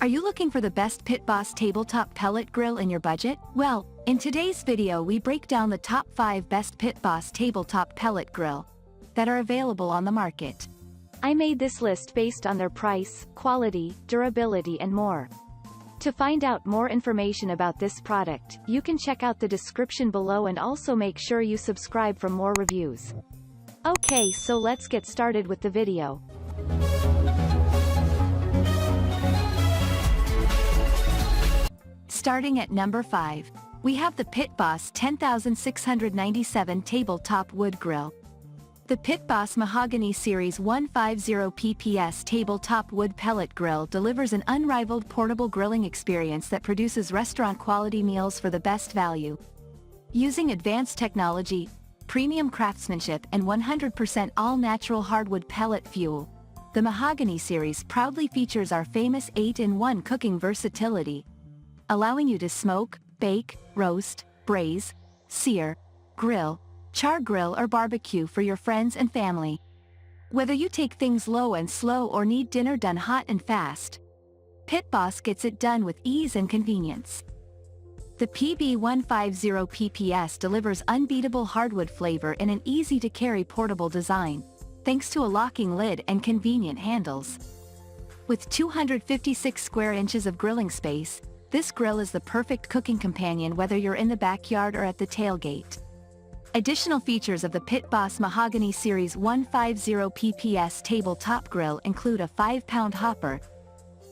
Are you looking for the best Pit Boss tabletop pellet grill in your budget? Well, in today's video we break down the top 5 best Pit Boss tabletop pellet grill that are available on the market. I made this list based on their price, quality, durability and more. To find out more information about this product, you can check out the description below and also make sure you subscribe for more reviews. Okay, so let's get started with the video. Starting at number 5, we have the Pit Boss 10697 Tabletop Wood Grill. The Pit Boss Mahogany Series 150 PPS Tabletop Wood Pellet Grill delivers an unrivaled portable grilling experience that produces restaurant-quality meals for the best value. Using advanced technology, premium craftsmanship and 100% all-natural hardwood pellet fuel, the Mahogany Series proudly features our famous 8-in-1 cooking versatility, allowing you to smoke, bake, roast, braise, sear, grill, char grill or barbecue for your friends and family. Whether you take things low and slow or need dinner done hot and fast, Pit Boss gets it done with ease and convenience. The PB150 PPS delivers unbeatable hardwood flavor in an easy-to-carry portable design, thanks to a locking lid and convenient handles. With 256 square inches of grilling space, this grill is the perfect cooking companion whether you're in the backyard or at the tailgate. Additional features of the Pit Boss Mahogany Series 150 PPS Tabletop Grill include a 5-pound hopper,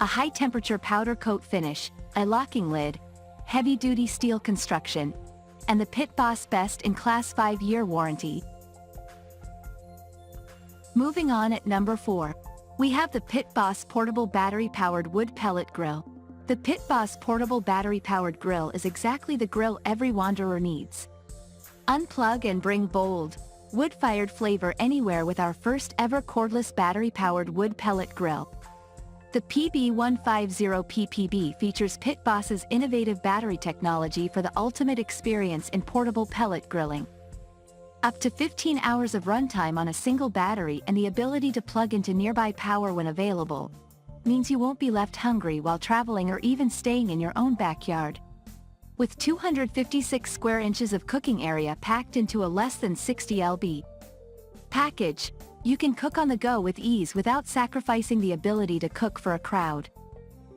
a high-temperature powder coat finish, a locking lid, heavy-duty steel construction, and the Pit Boss Best-in-Class 5-year warranty. Moving on at number 4, we have the Pit Boss Portable Battery-Powered Wood Pellet Grill. The Pit Boss Portable Battery-Powered Grill is exactly the grill every wanderer needs. Unplug and bring bold, wood-fired flavor anywhere with our first-ever cordless battery-powered wood pellet grill. The PB150 PPB features Pit Boss's innovative battery technology for the ultimate experience in portable pellet grilling. Up to 15 hours of runtime on a single battery and the ability to plug into nearby power when available means you won't be left hungry while traveling or even staying in your own backyard. With 256 square inches of cooking area packed into a less than 60 lb package, you can cook on the go with ease without sacrificing the ability to cook for a crowd.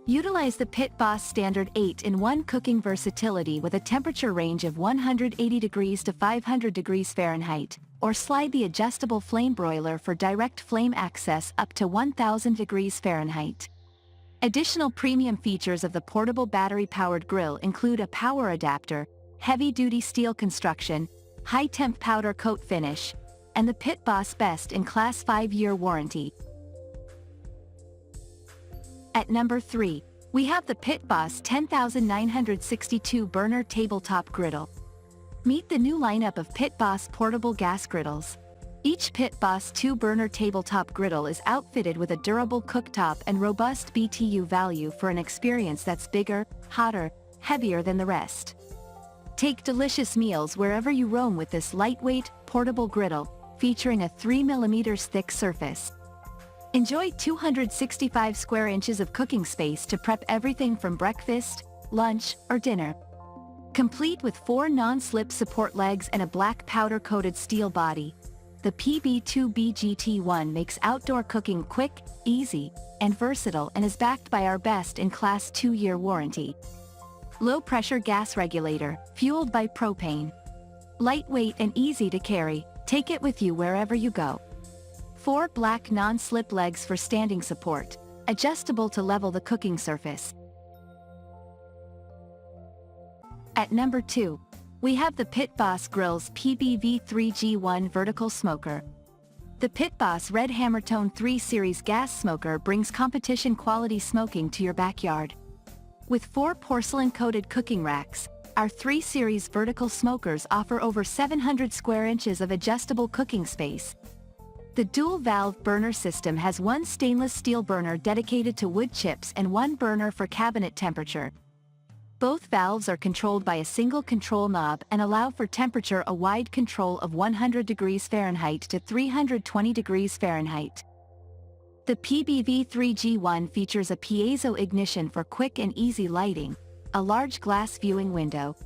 Utilize the Pit Boss standard 8-in-1 cooking versatility with a temperature range of 180 degrees to 500 degrees Fahrenheit, or slide the adjustable flame broiler for direct flame access up to 1000 degrees Fahrenheit. Additional premium features of the portable battery-powered grill include a power adapter, heavy-duty steel construction, high-temp powder coat finish, and the Pit Boss Best-in-Class 5-year warranty. At number 3, we have the Pit Boss 10962 Burner Tabletop Griddle. Meet the new lineup of Pit Boss portable gas griddles. Each Pit Boss 2-burner tabletop griddle is outfitted with a durable cooktop and robust BTU value for an experience that's bigger, hotter, heavier than the rest. Take delicious meals wherever you roam with this lightweight, portable griddle, featuring a 3mm thick surface. Enjoy 265 square inches of cooking space to prep everything from breakfast, lunch, or dinner. Complete with 4 non-slip support legs and a black powder-coated steel body, the PB2BGT1 makes outdoor cooking quick, easy, and versatile and is backed by our best-in-class 2-year warranty. Low-pressure gas regulator, fueled by propane. Lightweight and easy to carry, take it with you wherever you go. 4 black non-slip legs for standing support, adjustable to level the cooking surface. At number 2, we have the Pit Boss Grill's PBV3G1 Vertical Smoker. The Pit Boss Red Hammer Tone 3 Series Gas Smoker brings competition-quality smoking to your backyard. With 4 porcelain-coated cooking racks, our 3 Series vertical smokers offer over 700 square inches of adjustable cooking space. The dual-valve burner system has 1 stainless steel burner dedicated to wood chips and 1 burner for cabinet temperature. Both valves are controlled by a single control knob and allow for temperature a wide control of 100 degrees Fahrenheit to 320 degrees Fahrenheit. The PBV3G1 features a piezo ignition for quick and easy lighting, a large glass viewing window,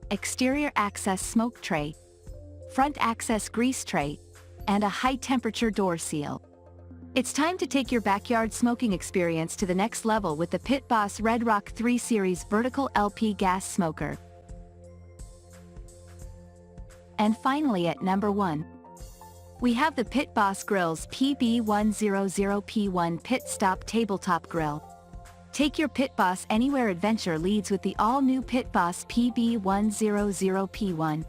exterior access smoke tray, front access grease tray, and a high-temperature door seal. It's time to take your backyard smoking experience to the next level with the Pit Boss Red Rock 3 Series Vertical LP Gas Smoker. And finally at number 1. We have the Pit Boss Grill's PB100P1 Pit Stop Tabletop Grill. Take your Pit Boss anywhere adventure leads with the all-new Pit Boss PB100P1.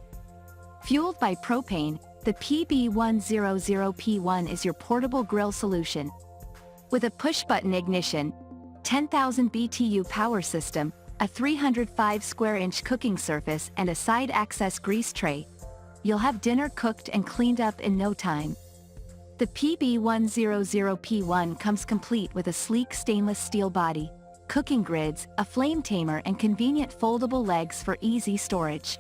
Fueled by propane, the PB100P1 is your portable grill solution. With a push-button ignition, 10,000 BTU power system, a 305 square-inch cooking surface and a side access grease tray, you'll have dinner cooked and cleaned up in no time. The PB100P1 comes complete with a sleek stainless steel body, cooking grids, a flame tamer and convenient foldable legs for easy storage.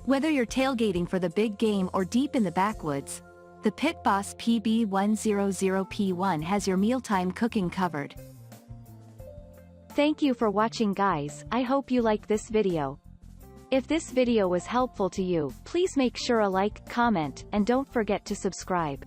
Whether you're tailgating for the big game or deep in the backwoods, the Pit Boss PB100P1 has your mealtime cooking covered. Thank you for watching, guys. I hope you like this video. If this video was helpful to you, please make sure a like, comment, and don't forget to subscribe.